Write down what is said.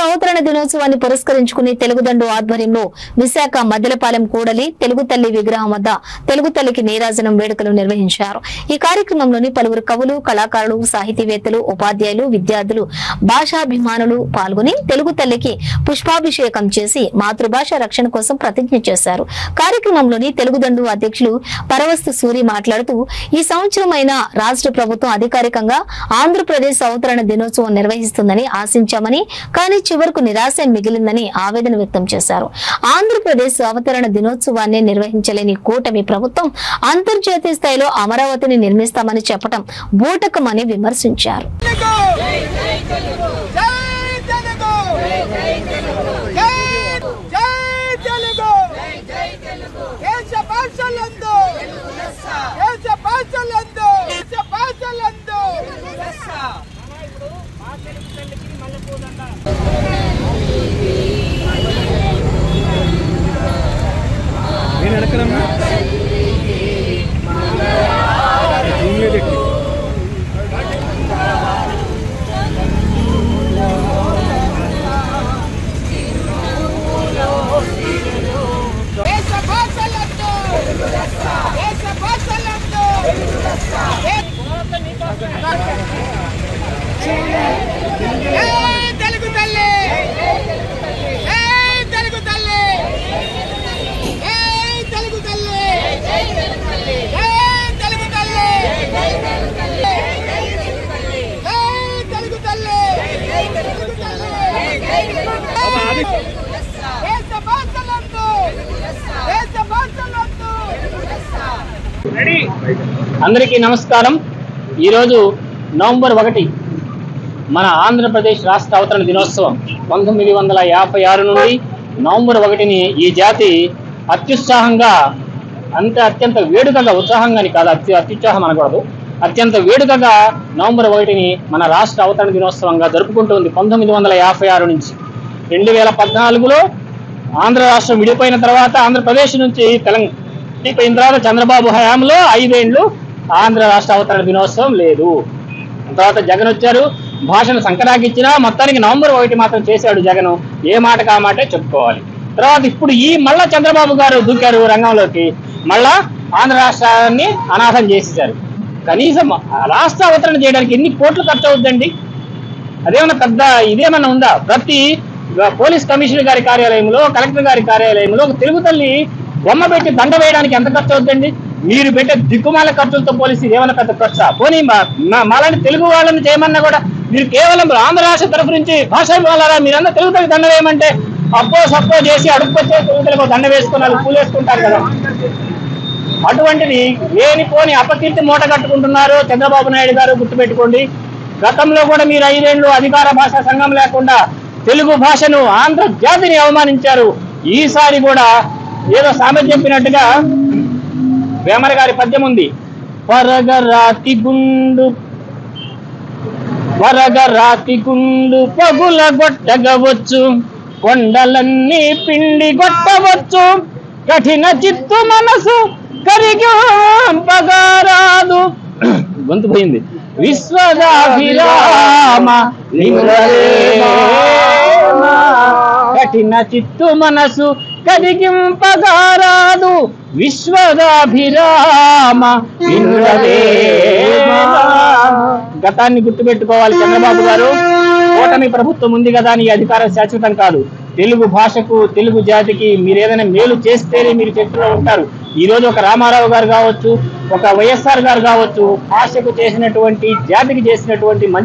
అవతరణ దినోత్సవాన్ని పురస్కరించుకుని తెలుగుదండు ఆధ్వర్యంలో విశాఖ మద్దెలపాలెం కూడలి తెలుగు తల్లి విగ్రహం వద్ద తెలుగు తల్లికి నీరాజనం వేడుకలు నిర్వహించారు. ఈ కార్యక్రమంలోని పలువురు కవులు, కళాకారులు, సాహితీవేత్తలు, ఉపాధ్యాయులు, విద్యార్థులు, భాషాభిమానులు పాల్గొని తెలుగు తల్లికి పుష్పాభిషేకం చేసి మాతృభాష రక్షణ కోసం ప్రతిజ్ఞ చేశారు. కార్యక్రమంలోని తెలుగుదండు అధ్యక్షులు పరవస్తు సూరి మాట్లాడుతూ ఈ సంవత్సరమైన రాష్ట్ర ప్రభుత్వం అధికారికంగా ఆంధ్రప్రదేశ్ అవతరణ దినోత్సవం నిర్వహిస్తుందని ఆశించామని, కానీ చివరకు నిరాశ మిగిలిందని ఆవేదన వ్యక్తం చేశారు. ఆంధ్రప్రదేశ్ అవతరణ దినోత్సవాన్ని నిర్వహించలేని కూటమి ప్రభుత్వం అంతర్జాతీయ స్థాయిలో అమరావతిని నిర్మిస్తామని చెప్పడం బూటకమని విమర్శించారు. అందరికీ నమస్కారం. ఈరోజు నవంబర్ 1 మన ఆంధ్రప్రదేశ్ రాష్ట్ర అవతరణ దినోత్సవం. 1956 నుండి నవంబర్ 1ని ఈ జాతి అత్యుత్సాహంగా, అత్యంత వేడుకగా, ఉత్సాహంగాని కాదు, అత్యుత్సాహం అనకూడదు, అత్యంత వేడుకగా నవంబర్ 1ని మన రాష్ట్ర అవతరణ దినోత్సవంగా జరుపుకుంటుంది. 1956 నుంచి 2014లో ఆంధ్ర రాష్ట్రం విడిపోయిన తర్వాత, ఆంధ్రప్రదేశ్ నుంచి తెలంగాణ విడిపోయిన తర్వాత చంద్రబాబు హయాంలో 5 ఏళ్ళు ఆంధ్ర రాష్ట్ర అవతరణ దినోత్సవం లేదు. తర్వాత జగన్ వచ్చారు, భాషను సంకరాకిచ్చినా మొత్తానికి నవంబర్ 1 మాత్రం చేశాడు జగన్. ఏ మాటకు ఆ మాటే చెప్పుకోవాలి. తర్వాత ఇప్పుడు మళ్ళా చంద్రబాబు గారు దూకారు రంగంలోకి, మళ్ళా ఆంధ్ర రాష్ట్రాన్ని అనాథం చేసేశారు. కనీసం రాష్ట్ర అవతరణ చేయడానికి ఎన్ని కోట్లు ఖర్చు అవుతుందండి? అదేమన్నా పెద్ద ఇదేమన్నా ఉందా? ప్రతి పోలీస్ కమిషనర్ గారి కార్యాలయంలో, కలెక్టర్ గారి కార్యాలయంలో తెలుగు తల్లి బొమ్మ పెట్టి దండ వేయడానికి ఎంత ఖర్చు అవుతుందండి? మీరు పెట్టే దిక్కుమాల ఖర్చులతో పోలీసు ఏమైనా పెద్ద ఖర్చు? పోనీ మాలాంటి తెలుగు వాళ్ళని చేయమన్నా కూడా మీరు కేవలం ఆంధ్ర రాష్ట్ర తరఫు నుంచి భాషా వాళ్ళరా మీరంతా తెలుగు తల్లి దండ వేయమంటే అప్పో సప్పో చేసి అడుక్కొచ్చే తెలుగు తల్లికి దండ వేసుకున్నారు, పూలేసుకుంటారు కదా. అటువంటిది లేనిపోని అపకీర్తి మూట కట్టుకుంటున్నారు చంద్రబాబు నాయుడు గారు. గుర్తుపెట్టుకోండి, గతంలో కూడా మీరు 5 ఏళ్ళు అధికార భాషా సంఘం లేకుండా తెలుగు భాషను, ఆంధ్ర జాతిని అవమానించారు. ఈసారి కూడా ఏదో సామెత చెప్పినట్టుగా వేమన గారి పద్యం ఉంది, వరగరాతి గుండు పగుల గొట్టగవచ్చు, కొండలన్నీ పిండి గొట్టవచ్చు, కఠిన చిత్తు మనసు కరిగింపగారాదు. గొంతు పోయింది. విశ్వదాభిరామ కఠిన చిత్తు మనసు కరిగింపగారాదు, విశ్వదాభిరామ. గతాన్ని గుర్తుపెట్టుకోవాలి చంద్రబాబు గారు. కూటమి ప్రభుత్వం ఉంది కదా అని అధికారం శాశ్వతం కాదు. తెలుగు భాషకు, తెలుగు జాతికి మీరు ఏదైనా మేలు చేస్తేనే మీరు చరిత్రలో ఉంటారు. ఈ రోజు ఒక రామారావు గారు కావచ్చు, ఒక వైఎస్ఆర్ గారు కావచ్చు, భాషకు చేసినటువంటి, జాతికి చేసినటువంటి మంచి